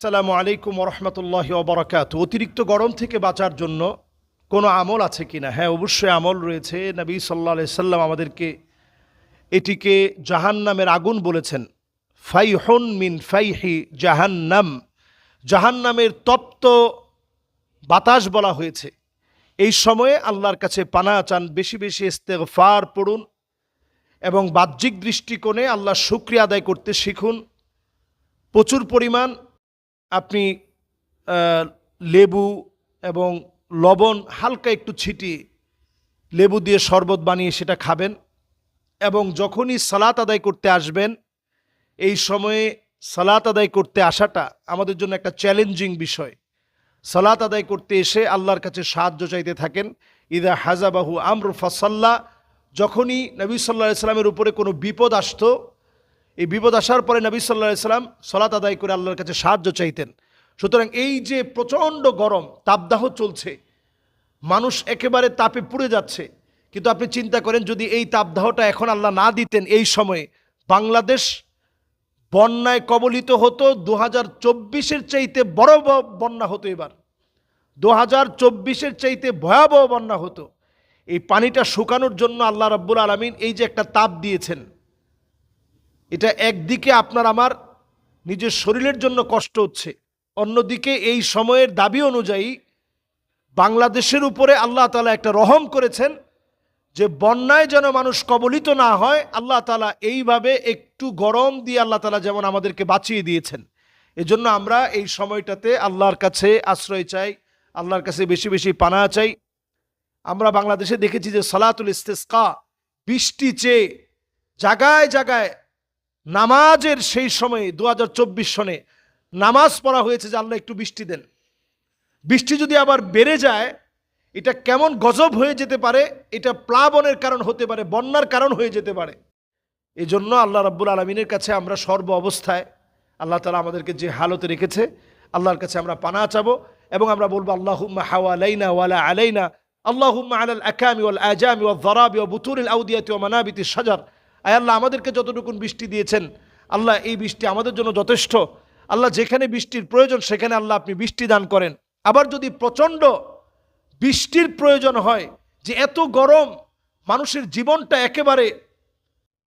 আসসালামু আলাইকুম ওরহমতুল্লাহি ওবরাকাতু। অতিরিক্ত গরম থেকে বাঁচার জন্য কোনো আমল আছে কিনা? হ্যাঁ, অবশ্যই আমল রয়েছে। নবী সাল্লাল্লাহু আলাইহি সাল্লাম আমাদেরকে এটিকে জাহান্নামের আগুন বলেছেন। ফাইহুন মিন ফাইহি জাহান্নাম, জাহান্নামের তপ্ত বাতাস বলা হয়েছে। এই সময়ে আল্লাহর কাছে পানাহ চান, বেশি বেশি ইস্তেগফার পড়ুন এবং বাহ্যিক দৃষ্টিকোণে আল্লাহর শুকরিয়া আদায় করতে শিখুন। প্রচুর পরিমাণ আপনি লেবু এবং লবণ হালকা একটু ছিটিয়ে লেবু দিয়ে শরবত বানিয়ে সেটা খাবেন এবং যখনই সালাত আদায় করতে আসবেন, এই সময়ে সালাত আদায় করতে আসাটা আমাদের জন্য একটা চ্যালেঞ্জিং বিষয়। সালাত আদায় করতে এসে আল্লাহর কাছে সাহায্য চাইতে থাকেন। ইদা হাজাবাহু আমর ফাসাল্লা, যখনই নবী সাল্লাল্লাহু আলাইহি সাল্লামের উপরে কোনো বিপদ আসতো, এই বিপদ আসার পরে নবী সাল্লাল্লাহু আলাইহি সাল্লাম সালাত আদায় করে আল্লাহর কাছে সাহায্য চাইতেন। সুতরাং এই যে প্রচণ্ড গরম, তাপদাহ চলছে, মানুষ একেবারে তাপে পুড়ে যাচ্ছে, কিন্তু আপনি চিন্তা করেন যদি এই তাপদাহটা এখন আল্লাহ না দিতেন, এই সময়ে বাংলাদেশ বন্যায় কবলিত হতো। 2024-এর চাইতে বড় বন্যা হতো, এবার 2024-এর চাইতে ভয়াবহ বন্যা হতো। এই পানিটা শুকানোর জন্য আল্লাহ রাব্বুল আলামিন এই যে একটা তাপ দিয়েছেন, এটা একদিকে আপনার আমার নিজের শরীরের জন্য কষ্ট হচ্ছে, অন্যদিকে এই সময়ের দাবি অনুযায়ী বাংলাদেশের উপরে আল্লাহ তাআলা একটা রহম করেছেন যে বন্যায় যেন মানুষ কবলিত না হয়। আল্লাহ তাআলা এইভাবে একটু গরম দিয়ে আল্লাহ তাআলা যেমন আমাদেরকে বাঁচিয়ে দিয়েছেন। এজন্য আমরা এই সময়টাতে আল্লাহর কাছে আশ্রয় চাই, আল্লাহর কাছে বেশি বেশি পানাহ চাই। আমরা বাংলাদেশে দেখেছি যে সালাতুল ইস্তিসকা, বৃষ্টি চেয়ে জায়গায় জায়গায় নামাজের সেই সময়ে 2024 সনে নামাজ পড়া হয়েছে যে আল্লাহ একটু বৃষ্টি দেন। বৃষ্টি যদি আবার বেড়ে যায়, এটা কেমন গজব হয়ে যেতে পারে, এটা প্লাবনের কারণ হতে পারে, বন্যার কারণ হয়ে যেতে পারে। এই জন্য আল্লাহ রাব্বুল আলামিনের কাছে আমরা সর্ব অবস্থায়, আল্লাহ তাআলা আমাদেরকে যে হালতে রেখেছে, আল্লাহর কাছে আমরা পানাহ চাবো এবং আমরা বলবো আল্লাহুম্মা হাওয়ালাইনা ওয়ালা আলাইনা, আল্লাহুম্মা আলাল আকামি ওয়াল আজামি ওয়াল যারাবি ওয়া বুতুনিল আউদিয়াতি ওয়া মানাবিতিশ শাজার। আয় আল্লাহ, আমাদেরকে যতটুকুন বৃষ্টি দিয়েছেন, আল্লাহ এই বৃষ্টি আমাদের জন্য যথেষ্ট। আল্লাহ, যেখানে বৃষ্টির প্রয়োজন সেখানে আল্লাহ আপনি বৃষ্টি দান করেন। আবার যদি প্রচণ্ড বৃষ্টির প্রয়োজন হয়, যে এত গরম মানুষের জীবনটা একেবারে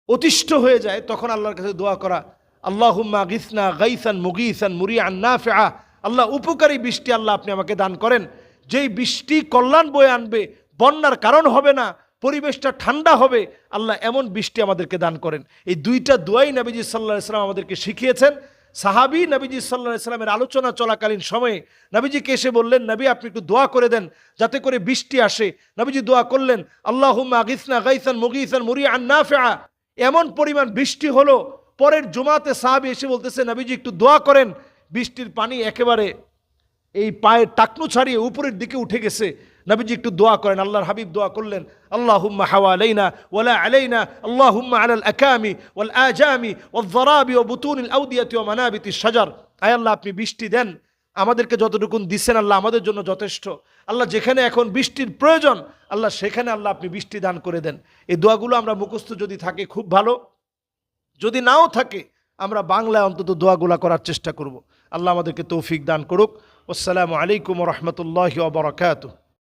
অতিষ্ঠ হয়ে যায়, তখন আল্লাহর কাছে দোয়া করা, আল্লাহুম্মা গিসনা গাইসান মুগীসান মুরিআন নাফিআ, আল্লাহ উপকারী বৃষ্টি আল্লাহ আপনি আমাকে দান করেন, যেই বৃষ্টি কল্যাণ বয়ে আনবে, বন্যার কারণ হবে না, পরিবেশটা ঠান্ডা হবে। আল্লাহ এমন বৃষ্টি আমাদেরকে দান করেন। এই দুইটা দোয়াই নবীজি সাল্লাল্লাহু আলাইহি সাল্লাম আমাদেরকে শিখিয়েছেন। সাহাবী নবীজি সাল্লাল্লাহু আলাইহি সাল্লামের আলোচনা চলাকালীন সময়ে নবীজিকে এসে বললেন, নবী আপনি একটু দোয়া করে দেন যাতে করে বৃষ্টি আসে। নবীজি দোয়া করলেন, আল্লাহুম্মা গিসনা গাইসান মুগীসান মুরিআন নাফিআ। এমন পরিমাণ বৃষ্টি হলো, পরের জুমাতে সাহাবী এসে বলতেছে, নবীজি একটু দোয়া করেন, বৃষ্টির পানি একেবারে এই পায়ের টাকনু ছাড়িয়ে উপরের দিকে উঠে গেছে, নবীজি একটু দোয়া করেন। আল্লাহর হাবিব দোয়া করলেন, আল্লাহুম্মা হাওয়ালাইনা ওয়ালা আলাইনা, আল্লাহুম্মা আলাল আকামি ওয়াল আজামি ওয়াল যারাবি ওয়া বুতুনিল আউদিয়াতি ওয়া মানাবিতিশ শাজার। আয় আল্লাহ, আপনি বৃষ্টি দেন, আমাদেরকে যতটুকু দিচ্ছেন আল্লাহ আমাদের জন্য যথেষ্ট। আল্লাহ, যেখানে এখন বৃষ্টির প্রয়োজন আল্লাহ সেখানে আল্লাহ আপনি বৃষ্টি দান করে দেন। এই দোয়াগুলো আমরা মুখস্থ যদি থাকে খুব ভালো, যদি নাও থাকে আমরা বাংলায় অন্তত দোয়াগুলা করার চেষ্টা করব। আল্লাহ আমাদেরকে তৌফিক দান করুক। আসসালামু আলাইকুম ওয়া রাহমাতুল্লাহি ওয়া বারাকাতুহু।